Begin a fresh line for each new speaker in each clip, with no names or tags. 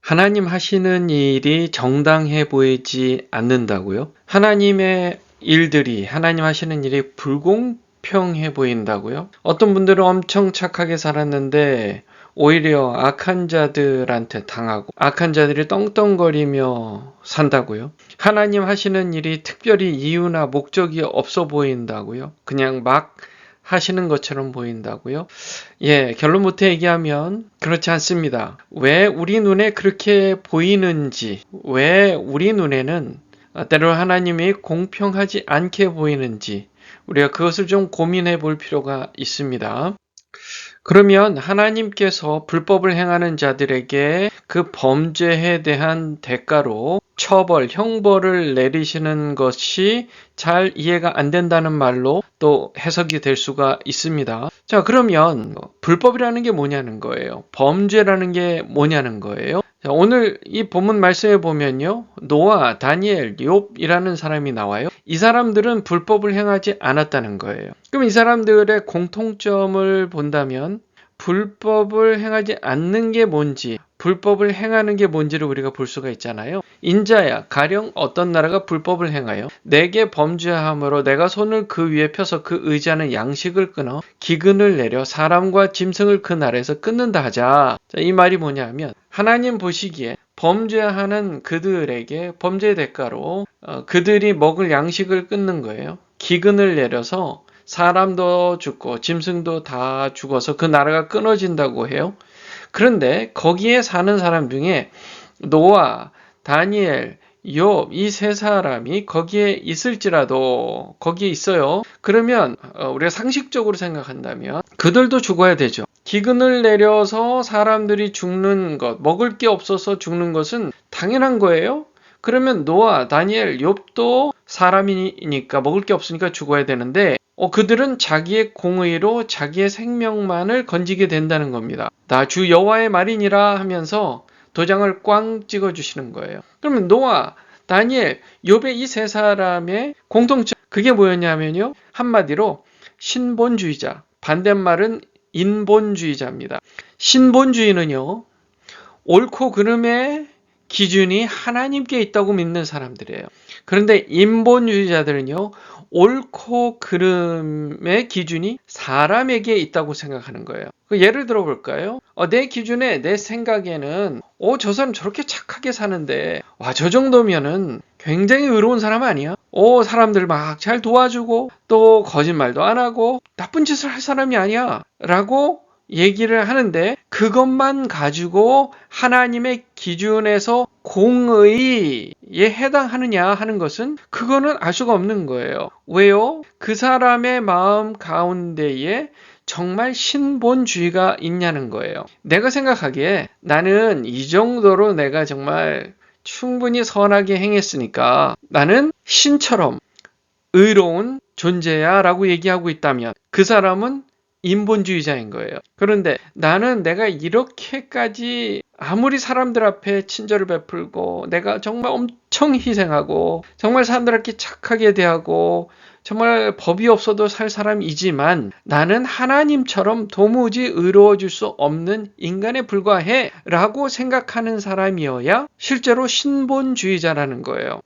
하나님 하시는 일이 정당해 보이지 않는다고요? 하나님의 일들이, 하나님 하시는 일이 불공평해 보인다고요? 어떤 분들은 엄청 착하게 살았는데 오히려 악한 자들한테 당하고 악한 자들이 떵떵거리며 산다고요? 하나님 하시는 일이 특별히 이유나 목적이 없어 보인다고요? 그냥 막 하시는 것처럼 보인다고요? 결론부터 얘기하면 그렇지 않습니다. 왜 우리 눈에 그렇게 보이는지, 왜 우리 눈에는 때로 하나님이 공평하지 않게 보이는지 우리가 그것을 좀 고민해 볼 필요가 있습니다. 그러면 하나님께서 불법을 행하는 자들에게 그 범죄에 대한 대가로 처벌, 형벌을 내리시는 것이 잘 이해가 안 된다는 말로 또 해석이 될 수가 있습니다. 자, 그러면 불법이라는 게 뭐냐는 거예요. 범죄라는 게 뭐냐는 거예요. 자, 오늘 이 본문 말씀에 보면요. 노아, 다니엘, 욥이라는 사람이 나와요. 이 사람들은 불법을 행하지 않았다는 거예요. 그럼 이 사람들의 공통점을 본다면 불법을 행하지 않는 게 뭔지, 불법을 행하는 게 뭔지를 우리가 볼 수가 있잖아요. 인자야, 가령 어떤 나라가 불법을 행하여 내게 범죄함으로 내가 손을 그 위에 펴서 그 의지하는 양식을 끊어 기근을 내려 사람과 짐승을 그 나라에서 끊는다 하자. 자, 이 말이 뭐냐면 하나님 보시기에 범죄하는 그들에게 범죄의 대가로 그들이 먹을 양식을 끊는 거예요. 기근을 내려서 사람도 죽고 짐승도 다 죽어서 그 나라가 끊어진다고 해요. 그런데 거기에 사는 사람 중에 노아, 다니엘, 욥 이 세 사람이 거기에 있을지라도 거기에 있어요. 그러면 우리가 상식적으로 생각한다면 그들도 죽어야 되죠. 기근을 내려서 사람들이 죽는 것, 먹을 게 없어서 죽는 것은 당연한 거예요. 그러면 노아, 다니엘, 욥도 사람이니까 먹을 게 없으니까 죽어야 되는데 그들은 자기의 공의로 자기의 생명만을 건지게 된다는 겁니다. 나 주 여호와의 말이니라 하면서 도장을 꽝 찍어주시는 거예요. 그러면 노아, 다니엘, 욥의 이 세 사람의 공통점 그게 뭐였냐면요. 한마디로 신본주의자, 반대말은 인본주의자입니다. 신본주의는요. 옳고 그름의 기준이 하나님께 있다고 믿는 사람들이에요. 그런데 인본주의자들은요. 옳고 그름의 기준이 사람에게 있다고 생각하는 거예요. 예를 들어 볼까요? 내 기준에 내 생각에는 저 사람 저렇게 착하게 사는데 저 정도면은 굉장히 의로운 사람 아니야? 사람들 막 잘 도와주고 또 거짓말도 안 하고 나쁜 짓을 할 사람이 아니야 라고 얘기를 하는데 그것만 가지고 하나님의 기준에서 공의에 해당하느냐 하는 것은 그거는 알 수가 없는 거예요. 왜요? 그 사람의 마음 가운데에 정말 신본주의가 있냐는 거예요. 내가 생각하기에 나는 이 정도로 내가 정말 충분히 선하게 행했으니까 나는 신처럼 의로운 존재야 라고 얘기하고 있다면 그 사람은 인본주의자인 거예요. 그런데 나는 내가 이렇게까지 아무리 사람들 앞에 친절을 베풀고 내가 정말 엄청 희생하고 정말 사람들한테 착하게 대하고 정말 법이 없어도 살 사람이지만 나는 하나님처럼 도무지 의로워질 수 없는 인간에 불과해 라고 생각하는 사람이어야 실제로 신본주의자라는 거예요.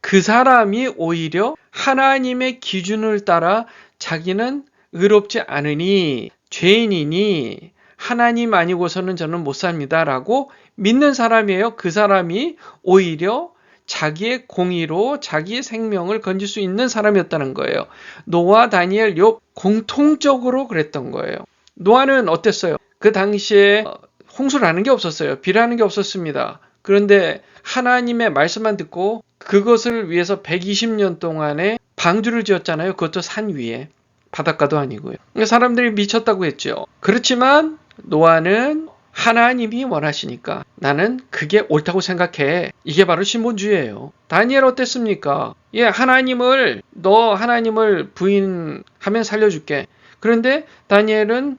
그 사람이 오히려 하나님의 기준을 따라 자기는 의롭지 않으니 죄인이니 하나님 아니고서는 저는 못 삽니다 라고 믿는 사람이에요. 그 사람이 오히려 자기의 공의로 자기의 생명을 건질 수 있는 사람이었다는 거예요. 노아, 다니엘, 욥 공통적으로 그랬던 거예요. 노아는 어땠어요? 그 당시에 홍수라는 게 없었어요. 비라는 게 없었습니다. 그런데 하나님의 말씀만 듣고 그것을 위해서 120년 동안에 방주를 지었잖아요. 그것도 산 위에. 바닷가도 아니고요. 사람들이 미쳤다고 했죠. 그렇지만 노아는 하나님이 원하시니까 나는 그게 옳다고 생각해. 이게 바로 신본주의예요. 다니엘 어땠습니까? 하나님을 부인하면 살려줄게. 그런데 다니엘은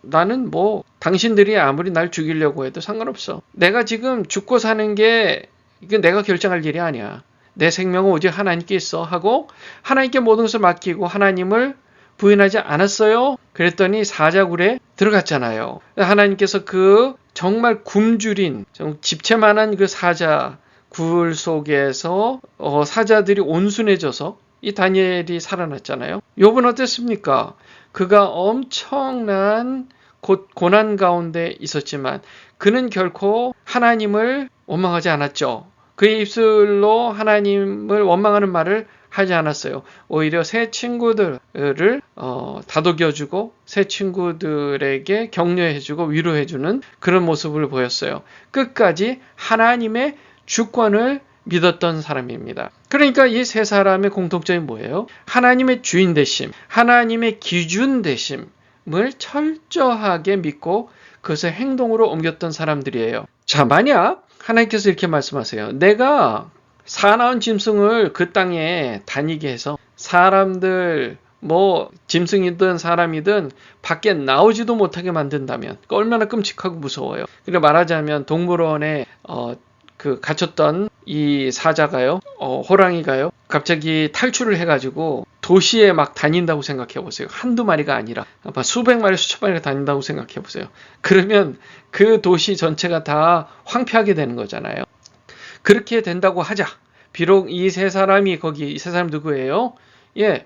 나는 당신들이 아무리 날 죽이려고 해도 상관없어. 내가 지금 죽고 사는 게 이게 내가 결정할 일이 아니야. 내 생명은 오직 하나님께 있어 하고 하나님께 모든 것을 맡기고 하나님을 부인하지 않았어요. 그랬더니 사자굴에 들어갔잖아요. 하나님께서 그 정말 굶주린 집채만한 그 사자 굴 속에서 사자들이 온순해져서 이 다니엘이 살아났잖아요. 욥은 어땠습니까? 그가 엄청난 고난 가운데 있었지만 그는 결코 하나님을 원망하지 않았죠. 그의 입술로 하나님을 원망하는 말을 하지 않았어요. 오히려 새 친구들을 다독여주고 새 친구들에게 격려해주고 위로해주는 그런 모습을 보였어요. 끝까지 하나님의 주권을 믿었던 사람입니다. 그러니까 이 세 사람의 공통점이 뭐예요? 하나님의 주인 되심, 하나님의 기준 되심을 철저하게 믿고 그것을 행동으로 옮겼던 사람들이에요. 자, 만약 하나님께서 이렇게 말씀하세요. 내가 사나운 짐승을 그 땅에 다니게 해서 사람들 짐승이든 사람이든 밖에 나오지도 못하게 만든다면 얼마나 끔찍하고 무서워요. 그리고 말하자면 동물원에 갇혔던 이 사자가요, 호랑이가요, 갑자기 탈출을 해가지고 도시에 막 다닌다고 생각해 보세요. 한두 마리가 아니라 수백 마리, 수천 마리가 다닌다고 생각해 보세요. 그러면 그 도시 전체가 다 황폐하게 되는 거잖아요. 그렇게 된다고 하자. 비록 이 세 사람이 이 세 사람 누구예요?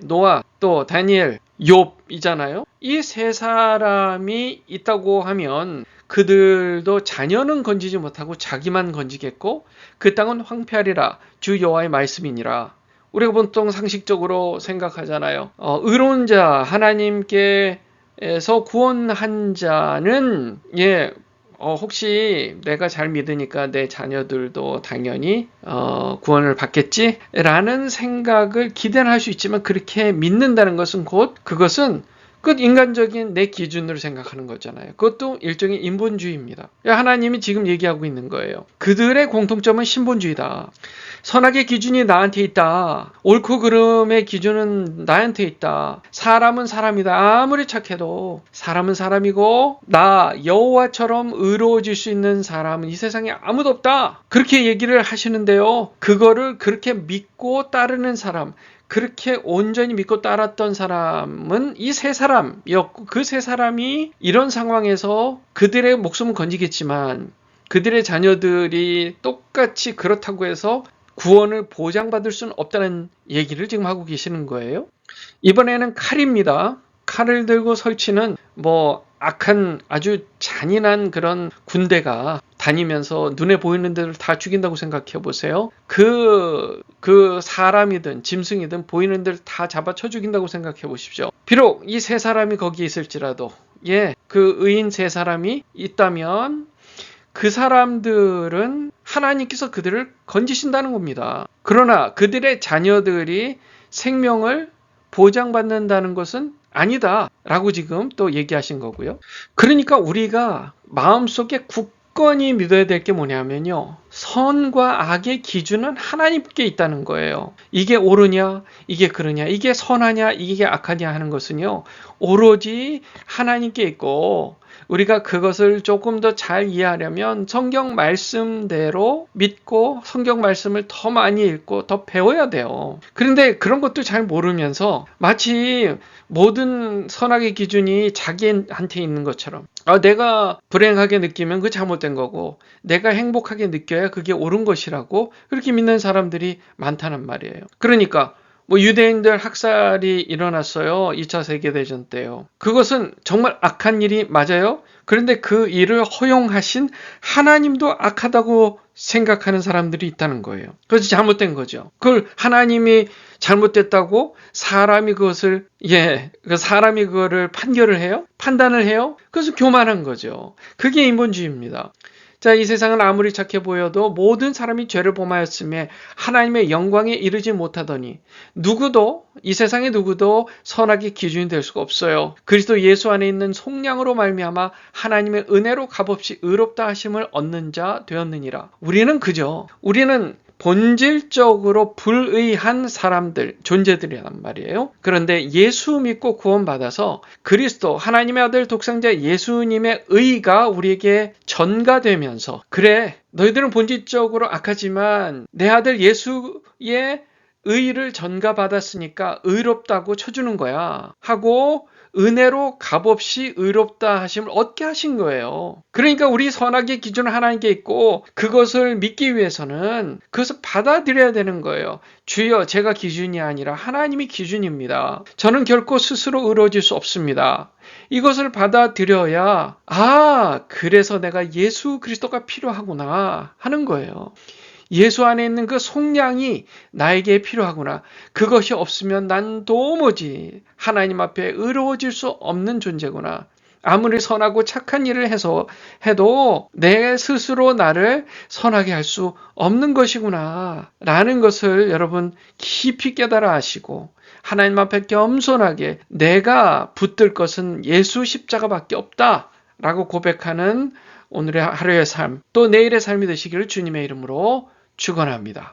노아, 또 다니엘, 욥이잖아요. 이 세 사람이 있다고 하면 그들도 자녀는 건지지 못하고 자기만 건지겠고 그 땅은 황폐하리라 주 여호와의 말씀이니라. 우리가 보통 상식적으로 생각하잖아요. 의로운 자, 하나님께서 구원한 자는 혹시 내가 잘 믿으니까 내 자녀들도 당연히 구원을 받겠지? 라는 생각을 기대는 할 수 있지만 그렇게 믿는다는 것은 그것은 끝 인간적인 내 기준으로 생각하는 거잖아요. 그것도 일종의 인본주의입니다. 하나님이 지금 얘기하고 있는 거예요. 그들의 공통점은 신본주의다. 선악의 기준이 나한테 있다. 옳고 그름의 기준은 나한테 있다. 사람은 사람이다. 아무리 착해도 사람은 사람이고 나 여호와처럼 의로워질 수 있는 사람은 이 세상에 아무도 없다. 그렇게 얘기를 하시는데요. 그거를 그렇게 믿고 따르는 사람, 그렇게 온전히 믿고 따랐던 사람은 이 세 사람이었고 그 세 사람이 이런 상황에서 그들의 목숨은 건지겠지만 그들의 자녀들이 똑같이 그렇다고 해서 구원을 보장받을 수는 없다는 얘기를 지금 하고 계시는 거예요. 이번에는 칼입니다. 칼을 들고 설치는 악한 아주 잔인한 그런 군대가 다니면서 눈에 보이는 데를 다 죽인다고 생각해 보세요. 그 사람이든 짐승이든 보이는 데를 다 잡아쳐 죽인다고 생각해 보십시오. 비록 이 세 사람이 거기 있을지라도 그 의인 세 사람이 있다면 그 사람들은 하나님께서 그들을 건지신다는 겁니다. 그러나 그들의 자녀들이 생명을 보장받는다는 것은 아니다 라고 지금 또 얘기하신 거고요. 그러니까 우리가 마음속에 굳건히 믿어야 될 게 뭐냐면요, 선과 악의 기준은 하나님께 있다는 거예요. 이게 옳으냐, 이게 그러냐, 이게 선하냐, 이게 악하냐 하는 것은요 오로지 하나님께 있고, 우리가 그것을 조금 더 잘 이해하려면 성경 말씀대로 믿고 성경 말씀을 더 많이 읽고 더 배워야 돼요. 그런데 그런 것도 잘 모르면서 마치 모든 선악의 기준이 자기한테 있는 것처럼 내가 불행하게 느끼면 그게 잘못된 거고 내가 행복하게 느껴야 그게 옳은 것이라고 그렇게 믿는 사람들이 많다는 말이에요. 그러니까 유대인들 학살이 일어났어요. 2차 세계대전 때요. 그것은 정말 악한 일이 맞아요. 그런데 그 일을 허용하신 하나님도 악하다고 생각하는 사람들이 있다는 거예요. 그것이 잘못된 거죠. 그걸 하나님이 잘못됐다고 사람이 사람이 그거를 판결을 해요? 판단을 해요? 그것은 교만한 거죠. 그게 인본주의입니다. 자, 이 세상은 아무리 착해 보여도 모든 사람이 죄를 범하였음에 하나님의 영광에 이르지 못하더니 이 세상의 누구도 선악의 기준이 될 수가 없어요. 그리스도 예수 안에 있는 속량으로 말미암아 하나님의 은혜로 값없이 의롭다 하심을 얻는 자 되었느니라. 우리는 본질적으로 불의한 사람들, 존재들이란 말이에요. 그런데 예수 믿고 구원받아서 그리스도, 하나님의 아들 독생자 예수님의 의가 우리에게 전가되면서, 그래, 너희들은 본질적으로 악하지만 내 아들 예수의 의를 전가받았으니까 의롭다고 쳐주는 거야 하고 은혜로 값없이 의롭다 하심을 얻게 하신 거예요. 그러니까 우리 선악의 기준은 하나님께 있고 그것을 믿기 위해서는 그것을 받아들여야 되는 거예요. 주여, 제가 기준이 아니라 하나님이 기준입니다. 저는 결코 스스로 의로워질 수 없습니다. 이것을 받아들여야 그래서 내가 예수 그리스도가 필요하구나 하는 거예요. 예수 안에 있는 그 속량이 나에게 필요하구나. 그것이 없으면 난 도무지 하나님 앞에 의로워질 수 없는 존재구나. 아무리 선하고 착한 일을 해도 내 스스로 나를 선하게 할 수 없는 것이구나 라는 것을 여러분 깊이 깨달아 하시고 하나님 앞에 겸손하게 내가 붙들 것은 예수 십자가밖에 없다 라고 고백하는 오늘의 하루의 삶, 또 내일의 삶이 되시기를 주님의 이름으로 축원합니다.